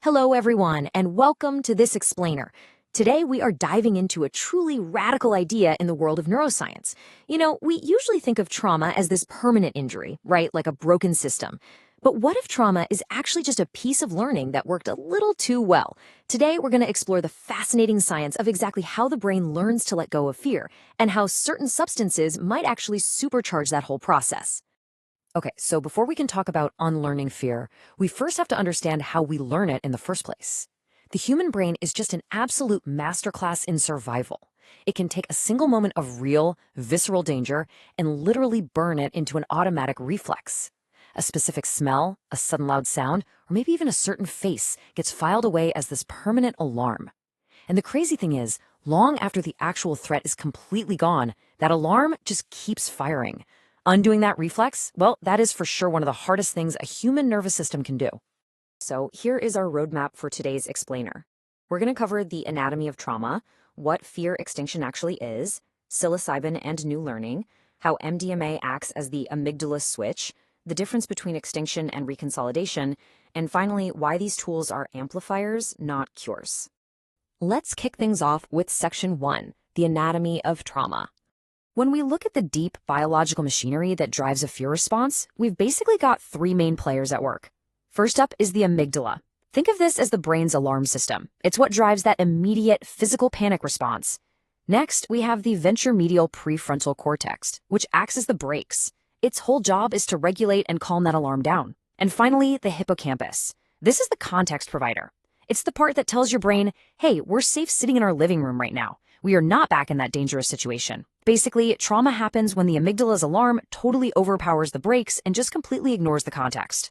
Hello, everyone, and welcome to this explainer. Today, we are diving into a truly radical idea in the world of neuroscience. We usually think of trauma as this permanent injury, right? Like a broken system. But what if trauma is actually just a piece of learning that worked a little too well? Today, we're going to explore the fascinating science of exactly how the brain learns to let go of fear and how certain substances might actually supercharge that whole process. Okay, so before we can talk about unlearning fear, we first have to understand how we learn it in the first place. The human brain is just an absolute masterclass in survival. It can take a single moment of real, visceral danger and literally burn it into an automatic reflex. A specific smell, a sudden loud sound, or maybe even a certain face gets filed away as this permanent alarm. And the crazy thing is, long after the actual threat is completely gone, that alarm just keeps firing. Undoing that reflex, well, that is for sure one of the hardest things a human nervous system can do. So here is our roadmap for today's explainer. We're going to cover the anatomy of trauma, what fear extinction actually is, psilocybin and new learning, how MDMA acts as the amygdala switch, the difference between extinction and reconsolidation, and finally, why these tools are amplifiers, not cures. Let's kick things off with Section 1, the anatomy of trauma. When we look at the deep biological machinery that drives a fear response, we've basically got three main players at work. First up is the amygdala. Think of this as the brain's alarm system. It's what drives that immediate physical panic response. Next, we have the ventromedial prefrontal cortex, which acts as the brakes. Its whole job is to regulate and calm that alarm down. And finally, the hippocampus. This is the context provider. It's the part that tells your brain, hey, we're safe sitting in our living room right now. We are not back in that dangerous situation. Basically, trauma happens when the amygdala's alarm totally overpowers the brakes and just completely ignores the context.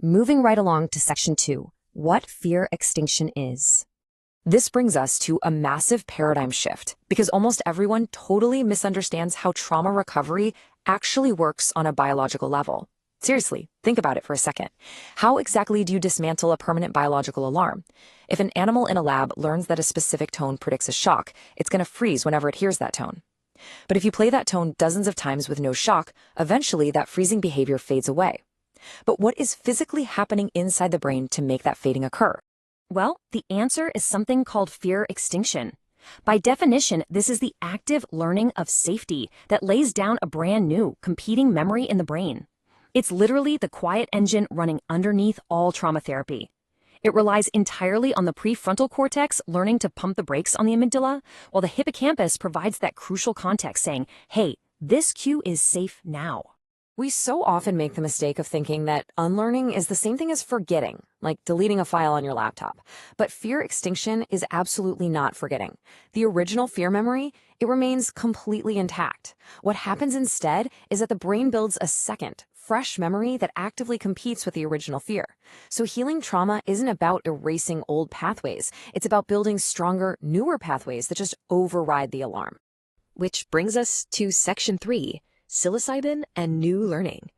Moving right along to Section 2, what fear extinction is. This brings us to a massive paradigm shift because almost everyone totally misunderstands how trauma recovery actually works on a biological level. Seriously, think about it for a second. How exactly do you dismantle a permanent biological alarm? If an animal in a lab learns that a specific tone predicts a shock, it's going to freeze whenever it hears that tone. But if you play that tone dozens of times with no shock, eventually that freezing behavior fades away. But what is physically happening inside the brain to make that fading occur? Well, the answer is something called fear extinction. By definition, this is the active learning of safety that lays down a brand new, competing memory in the brain. It's literally the quiet engine running underneath all trauma therapy. It relies entirely on the prefrontal cortex learning to pump the brakes on the amygdala, while the hippocampus provides that crucial context saying, hey, this cue is safe now. We so often make the mistake of thinking that unlearning is the same thing as forgetting, like deleting a file on your laptop. But fear extinction is absolutely not forgetting. The original fear memory, it remains completely intact. What happens instead is that the brain builds a second, fresh memory that actively competes with the original fear. So healing trauma isn't about erasing old pathways. It's about building stronger, newer pathways that just override the alarm. Which brings us to Section 3, psilocybin and new learning.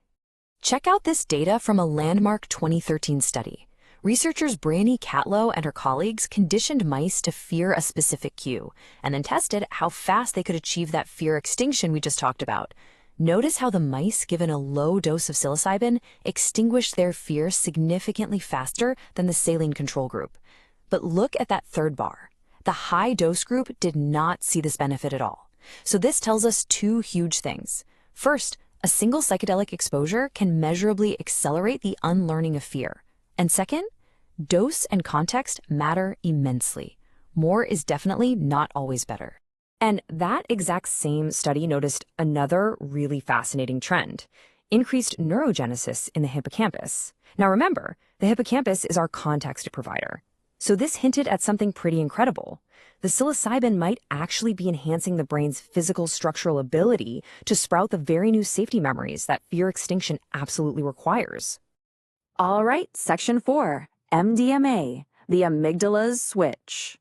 Check out this data from a landmark 2013 study. Researchers Catlow and her colleagues conditioned mice to fear a specific cue and then tested how fast they could achieve that fear extinction we just talked about. Notice how the mice given a low dose of psilocybin extinguished their fear significantly faster than the saline control group. But look at that third bar. The high dose group did not see this benefit at all. So this tells us two huge things. First, a single psychedelic exposure can measurably accelerate the unlearning of fear. And second, dose and context matter immensely. More is definitely not always better. And that exact same study noticed another really fascinating trend: increased neurogenesis in the hippocampus. Now remember, the hippocampus is our context provider. So this hinted at something pretty incredible. The psilocybin might actually be enhancing the brain's physical structural ability to sprout the very new safety memories that fear extinction absolutely requires. All right, Section 4, MDMA, the amygdala's switch.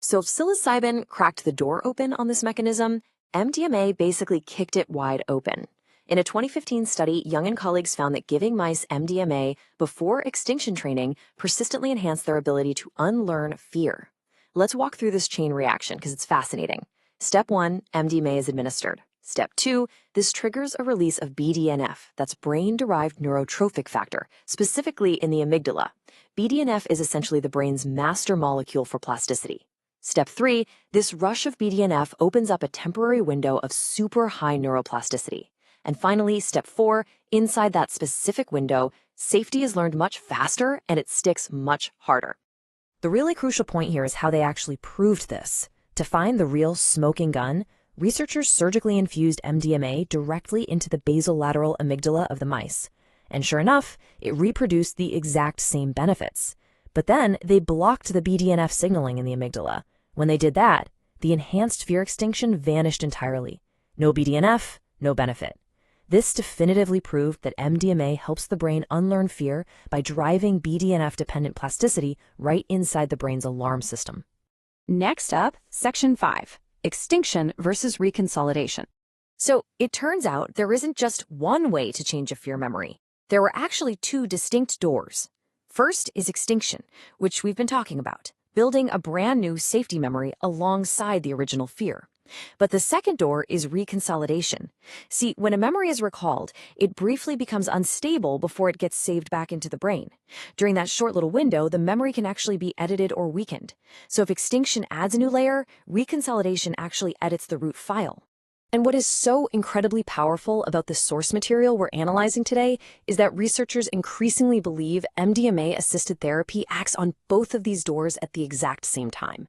So if psilocybin cracked the door open on this mechanism, MDMA basically kicked it wide open. In a 2015 study, Young and colleagues found that giving mice MDMA before extinction training persistently enhanced their ability to unlearn fear. Let's walk through this chain reaction because it's fascinating. Step 1, MDMA is administered. Step 2, this triggers a release of BDNF, that's brain-derived neurotrophic factor, specifically in the amygdala. BDNF is essentially the brain's master molecule for plasticity. Step 3, this rush of BDNF opens up a temporary window of super high neuroplasticity. And finally, step 4, inside that specific window, safety is learned much faster and it sticks much harder. The really crucial point here is how they actually proved this. To find the real smoking gun, researchers surgically infused MDMA directly into the basolateral amygdala of the mice. And sure enough, it reproduced the exact same benefits. But then they blocked the BDNF signaling in the amygdala. When they did that, the enhanced fear extinction vanished entirely. No BDNF, no benefit. This definitively proved that MDMA helps the brain unlearn fear by driving BDNF-dependent plasticity right inside the brain's alarm system. Next up, Section 5. Extinction versus reconsolidation. So it turns out there isn't just one way to change a fear memory. There were actually two distinct doors. First is extinction, which we've been talking about, building a brand new safety memory alongside the original fear. But the second door is reconsolidation. See, when a memory is recalled, it briefly becomes unstable before it gets saved back into the brain. During that short little window, the memory can actually be edited or weakened. So if extinction adds a new layer, reconsolidation actually edits the root file. And what is so incredibly powerful about the source material we're analyzing today is that researchers increasingly believe MDMA-assisted therapy acts on both of these doors at the exact same time.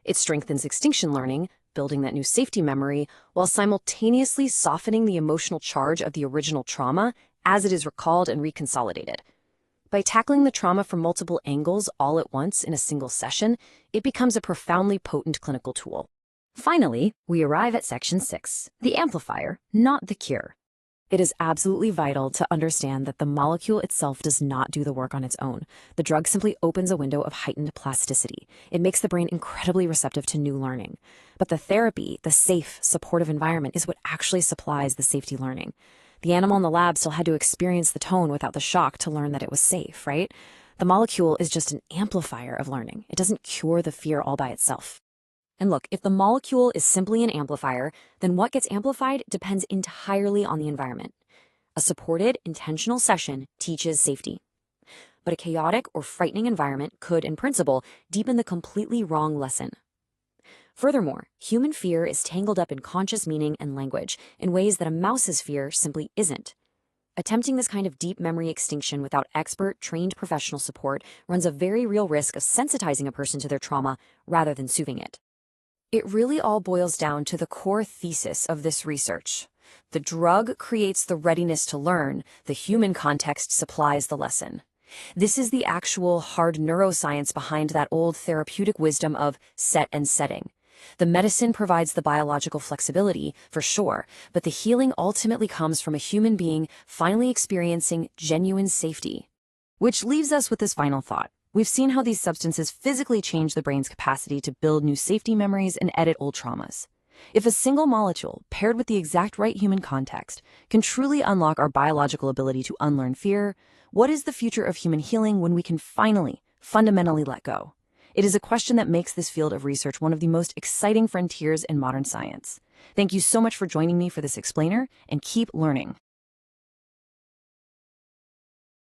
It strengthens extinction learning, building that new safety memory, while simultaneously softening the emotional charge of the original trauma as it is recalled and reconsolidated. By tackling the trauma from multiple angles all at once in a single session, it becomes a profoundly potent clinical tool. Finally, we arrive at Section 6, the amplifier, not the cure. It is absolutely vital to understand that the molecule itself does not do the work on its own. The drug simply opens a window of heightened plasticity. It makes the brain incredibly receptive to new learning. But the therapy, the safe, supportive environment, is what actually supplies the safety learning. The animal in the lab still had to experience the tone without the shock to learn that it was safe, right? The molecule is just an amplifier of learning. It doesn't cure the fear all by itself. And look, if the molecule is simply an amplifier, then what gets amplified depends entirely on the environment. A supported, intentional session teaches safety. But a chaotic or frightening environment could, in principle, deepen the completely wrong lesson. Furthermore, human fear is tangled up in conscious meaning and language in ways that a mouse's fear simply isn't. Attempting this kind of deep memory extinction without expert, trained professional support runs a very real risk of sensitizing a person to their trauma rather than soothing it. It really all boils down to the core thesis of this research. The drug creates the readiness to learn, the human context supplies the lesson. This is the actual hard neuroscience behind that old therapeutic wisdom of set and setting. The medicine provides the biological flexibility, for sure, but the healing ultimately comes from a human being finally experiencing genuine safety. Which leaves us with this final thought. We've seen how these substances physically change the brain's capacity to build new safety memories and edit old traumas. If a single molecule, paired with the exact right human context, can truly unlock our biological ability to unlearn fear, what is the future of human healing when we can finally, fundamentally let go? It is a question that makes this field of research one of the most exciting frontiers in modern science. Thank you so much for joining me for this explainer, and keep learning.